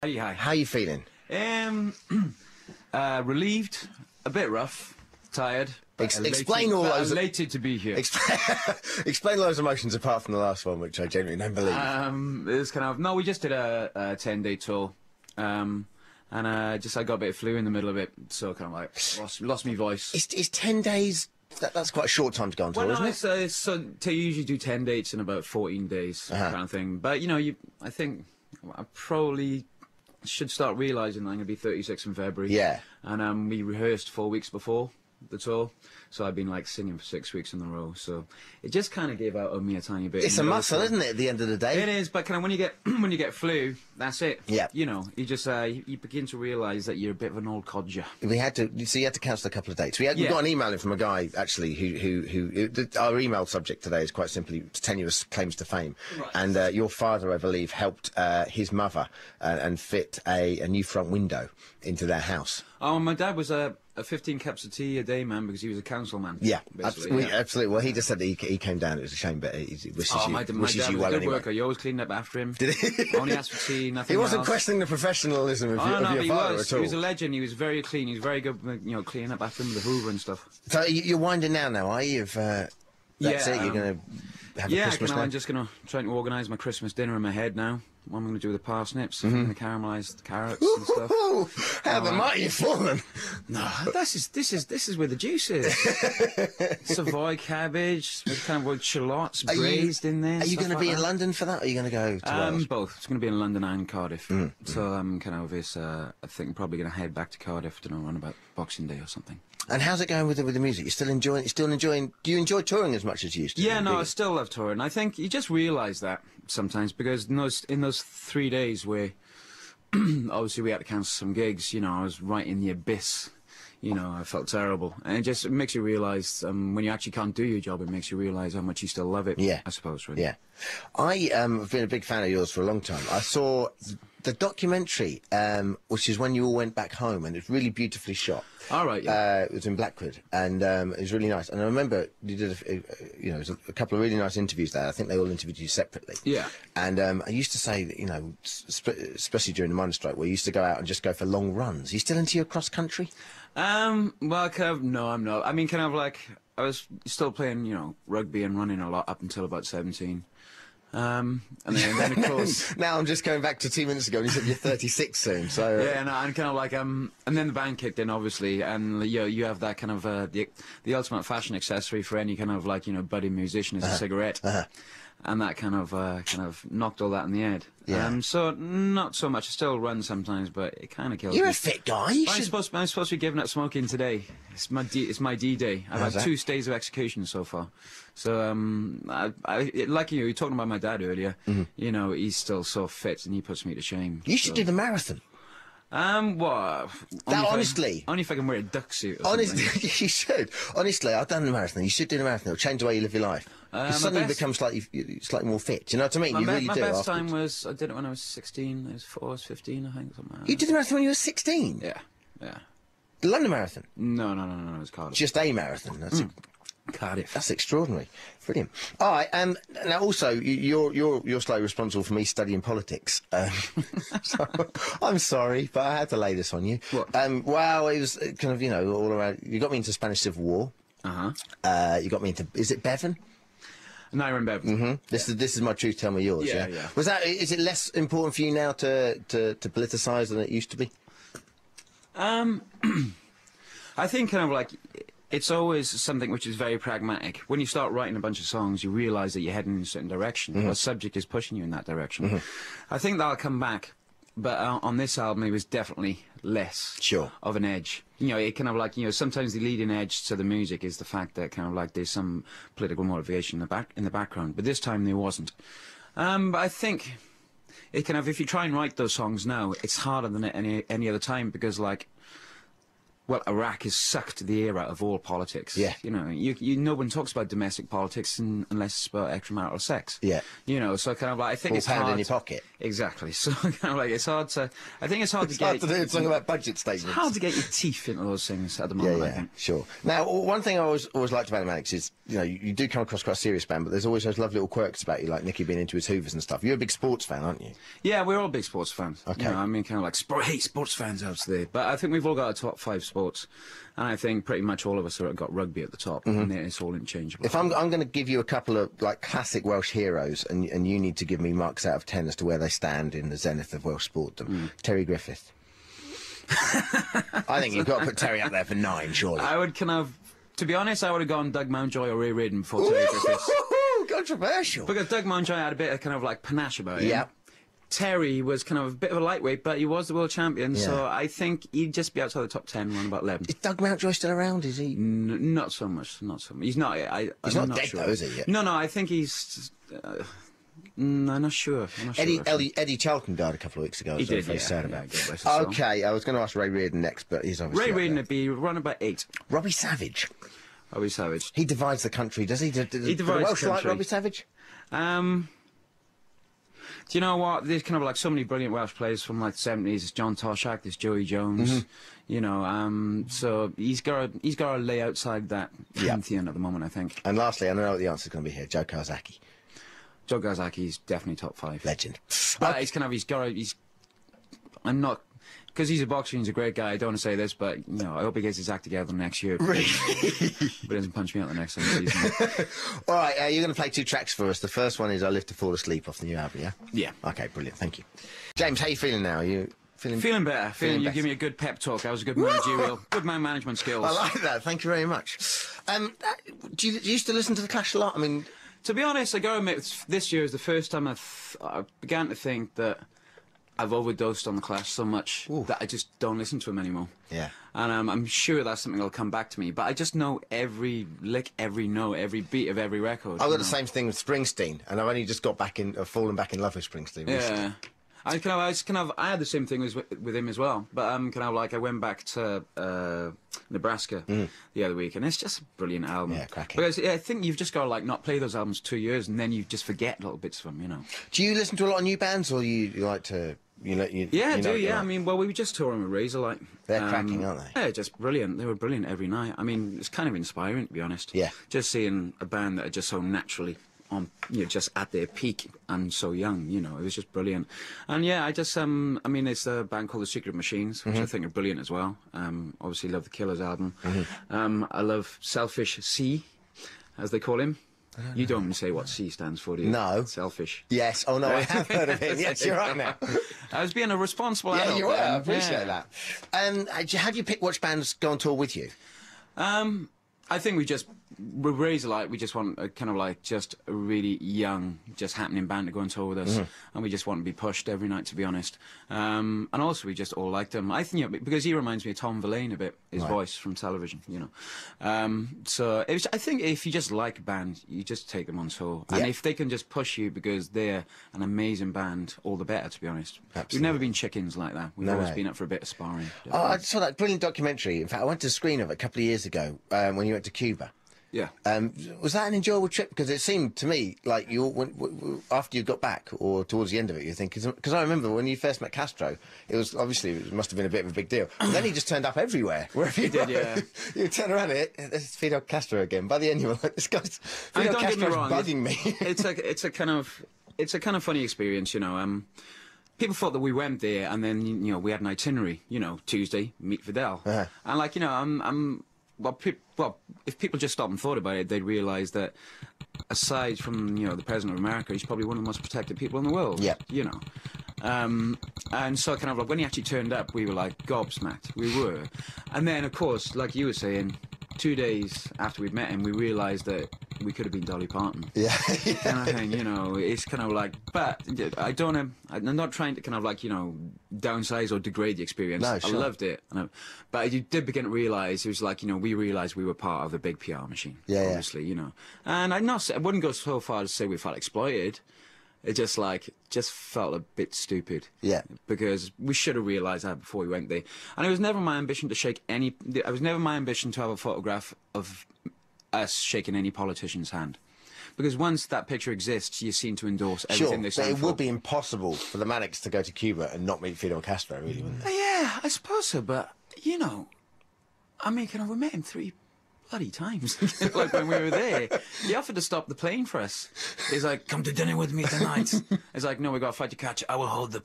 Hey, hi. How are you feeling? Relieved, a bit rough, tired. Explain all those. Elated to be here. Explain all those emotions apart from the last one, which I genuinely don't believe. It's kind of we just did a 10-day tour, and I got a bit of flu in the middle of it, so kind of like lost my voice. Is 10 days? That's quite a short time to go on tour, isn't it? So you usually do 10 dates in about 14 days, kind of thing. But I think I probably should start realising I'm going to be 36 in February. Yeah. And we rehearsed 4 weeks before the tour, so I've been like singing for 6 weeks in a row. So it just kind of gave out on me a tiny bit. It's a muscle, isn't it? At the end of the day, it is. But kind of when you get flu, that's it. Yeah. You just you begin to realise that you're a bit of an old codger. We had to. So you had to cancel a couple of dates. We got an email in from a guy actually who our email subject today is quite simply tenuous claims to fame, right. And your father, I believe, helped his mother and fit a new front window into their house. Oh, my dad was a 15 cups of tea a day man because he was a council man. Yeah, absolutely. Well, he just said that he came down. It was a shame, but he wishes you my dad well was a good anyway. worker. You always cleaned up after him. Did he? Only asked for tea, nothing He wasn't else. questioning the professionalism of your father at all. He was a legend. He was very clean. He was very good, cleaning up after him with the Hoover and stuff. So you're winding down now, are you? That's it. You're going to have a Christmas I'm just going to try to organise my Christmas dinner in my head now. What I'm going to do with the parsnips, and the caramelised carrots and stuff. How the mighty fallen! No, this is where the juice is. Savoy cabbage with kind of shallots braised in there. Are you going to be in London for that, or are you going to go to Wales? Both. It's going to be in London and Cardiff. So I'm kind of I think I'm probably going to head back to Cardiff to around about Boxing Day or something. And how's it going with the music? You're still enjoying? Do you enjoy touring as much as you used to? Yeah, no, I still love touring. I think you just realise that sometimes because in those 3 days where obviously we had to cancel some gigs, I was right in the abyss. I felt terrible, and it makes you realise when you actually can't do your job, it makes you realise how much you still love it. Yeah, I suppose. Really. Yeah, I have been a big fan of yours for a long time. I saw the documentary, which is when you all went back home, and it's really beautifully shot. All right. Yeah. It was in Blackwood, and it was really nice. And I remember you did a couple of really nice interviews there. I think they all interviewed you separately. Yeah. And I used to say that, especially during the miners' strike, we used to go out and just go for long runs. Are you still into your cross country? Well, no, I'm not. I mean, I was still playing, rugby and running a lot up until about 17. And then of course... Now I'm just going back to 2 minutes ago and you said you're 36 soon, so... Yeah, no, and and then the band kicked in, obviously, and, you have that kind of, the ultimate fashion accessory for any kind of, budding musician is a cigarette. And that kind of knocked all that in the head. Yeah. So not so much. I still run sometimes, but it kind of kills me. You're a fit guy. I'm supposed to be giving up smoking today. It's my D-Day. I've had 2 days of execution so far. So like you're talking about my dad earlier. He's still so fit, and he puts me to shame. You should do the marathon. What? Honestly. Only if I can wear a duck suit or honestly, something. You should. Honestly, I've done the marathon. You should do the marathon. It'll change the way you live your life. Suddenly you become slightly more fit. Do you know what I mean? My best time was, I did it when I was 16. I was 15, I think. Something like that. You did the marathon when you were 16? Yeah. The London Marathon? No, it was Cardiff. Just a marathon? That's Cardiff. That's extraordinary. Brilliant. All right, now also, you're slightly responsible for me studying politics. So, I'm sorry, but I had to lay this on you. What? Well, it was kind of, all around. You got me into Spanish Civil War. You got me into, is it Bevan? Naira and Bevan. This is my truth, tell me yours, yeah? Is it less important for you now to politicise than it used to be? I think it's always something which is very pragmatic. When you start writing a bunch of songs, you realise that you're heading in a certain direction. The subject is pushing you in that direction. I think that'll come back, but on this album it was definitely less of an edge. It kind of sometimes the leading edge to the music is the fact that there's some political motivation in the background, but this time there wasn't. But I think it if you try and write those songs now, it's harder than any other time because well, Iraq has sucked the air out of all politics. Yeah. You know, no one talks about domestic politics unless it's about extramarital sex. Yeah. You know, so kind of like, I think it's hard. £4 in your pocket. Exactly. So kind of like, it's hard to, I think it's hard to It's get... hard to do. It's talking about budget statements. It's hard to get your teeth into those things at the moment, I think. Sure. Now, one thing I always liked about him, Alex, is, you know, you do come across quite a serious band, but there's always those lovely little quirks about you, like Nicky being into his Hoovers and stuff. You're a big sports fan, aren't you? Yeah, we're all big sports fans. Okay. You know, I mean, kind of like, sports fans out there. But I think we've all got a top 5 sports. And I think pretty much all of us have got rugby at the top, and it's all interchangeable. If I'm going to give you a couple of like classic Welsh heroes, and you need to give me marks out of 10 as to where they stand in the zenith of Welsh sportdom. Terry Griffith. I think you've got to put Terry up there for 9, surely. I would kind of, to be honest, I would have gone Doug Mountjoy or Ray Reardon before Terry Griffiths. Controversial. Because Doug Mountjoy had a bit of kind of like panache about him. Yeah. Terry was kind of a bit of a lightweight, but he was the world champion, so I think he'd just be outside the top 10 around about 11. Is Doug Mountjoy still around, is he? Not so much, He's not, He's not dead, sure. though, is he? Yet? No, I think he's... I'm not sure. Eddie Charlton died a couple of weeks ago. He did, very sad yeah, about. Okay, I was going to ask Ray Reardon next, but he's obviously Ray Reardon would be around about 8. Robbie Savage. Robbie Savage. He divides the country, does he? He divides the Welsh the country. like Robbie Savage? Do you know what? There's kind of like so many brilliant Welsh players from like the 70s. There's John Toshak, there's Joey Jones. You know, so he's got to lay outside that pantheon at the moment, I think. And lastly, I know what the answer's going to be here. Joe Kawasaki. Joe Kawasaki is definitely top 5. Legend. But I'm not... Because he's a boxer and he's a great guy, I don't want to say this, but, you know, I hope he gets his act together next year. Really? But he doesn't punch me out the next season. All right, you're going to play 2 tracks for us. The first one is I Live to Fall Asleep off the new album, yeah? Yeah. Okay, brilliant, thank you. James, how you feeling now? You feeling better. Feeling you give me a good pep talk. That was a good good man management skills. I like that, thank you very much. Do you used to listen to The Clash a lot? I mean... To be honest, I gotta admit, this year is the first time I began to think that I've overdosed on The Clash so much that I just don't listen to them anymore. Yeah. And I'm sure that's something that'll come back to me. But I just know every lick, every note, every beat of every record. I've got the same thing with Springsteen, and I've only just got fallen back in love with Springsteen recently. Yeah. I had the same thing with him as well, but I went back to Nebraska the other week, and it's just a brilliant album. Yeah, cracking. Because I think you've just got to like not play those albums 2 years, and then you just forget little bits of them, you know. Do you listen to a lot of new bands, or you like to? Yeah, I do. Yeah, like? I mean, well, we were just touring with Razor, like they're cracking, aren't they? Yeah, just brilliant. They were brilliant every night. I mean, it's kind of inspiring, to be honest. Yeah, just seeing a band that are just so naturally on, you know, just at their peak and so young, you know, it was just brilliant. And yeah, I just, I mean, it's a band called The Secret Machines, which I think are brilliant as well. Obviously love the Killers album. I love Selfish C, as they call him. You don't even say what C stands for, do you? No. Selfish. Yes. Oh, no, I have heard of it. Yes, you're right now. I was being a responsible adult. Yeah, you're right. I appreciate that. How do you pick which bands go on tour with you? I think with Razor Light, we just want a kind of like just a really young, just happening band to go on tour with us, and we just want to be pushed every night, to be honest. And also we just all liked him. I think, you know, because he reminds me of Tom Verlaine a bit, his voice from television, you know. So I think if you just like a band, you just take them on tour, and if they can just push you because they're an amazing band, all the better, to be honest. Absolutely. We've never been chickens like that. We've always been up for a bit of sparring. Oh, I saw that brilliant documentary. In fact, I went to the screen of it a couple of years ago when you went to Cuba. Yeah. Was that an enjoyable trip? Because it seemed to me like after you got back or towards the end of it, you think, because I remember when you first met Castro, it must have been a bit of a big deal. But then he just turned up everywhere, wherever you did. Yeah. You turn around it's Fidel Castro again. By the end, you were like, this guy's Fidel Castro's bugging me. it's a kind of funny experience, you know. People thought that we went there, and then, you know, we had an itinerary. You know, Tuesday, meet Fidel, and like, you know, well, if people just stopped and thought about it, they'd realise that aside from, you know, the President of America, he's probably one of the most protected people in the world. Yeah. You know. And so kind of like when he actually turned up, we were like gobsmacked. We were. And then, of course, like you were saying, 2 days after we'd met him, we realised that we could have been Dolly Parton. Yeah. Kind of thing, you know, it's kind of like, but I'm not trying to kind of like, you know, downsize or degrade the experience. No, sure. I loved it. But you did begin to realise, it was like, you know, we realised we were part of a big PR machine. Yeah. Obviously, you know. And I wouldn't go so far to say we felt exploited, it just felt a bit stupid. Yeah. Because we should have realised that before we went there. And it was never my ambition to shake any. It was never my ambition to have a photograph of us shaking any politician's hand. Because once that picture exists, you seem to endorse everything they stand for. But it would be impossible for the Manics to go to Cuba and not meet Fidel Castro, really, wouldn't it? Yeah, I suppose so, but, you know, I mean, we met him 3 bloody times. Like, when we were there, he offered to stop the plane for us. He's like, come to dinner with me tonight. He's like, no, we got a fight to catch. I will hold the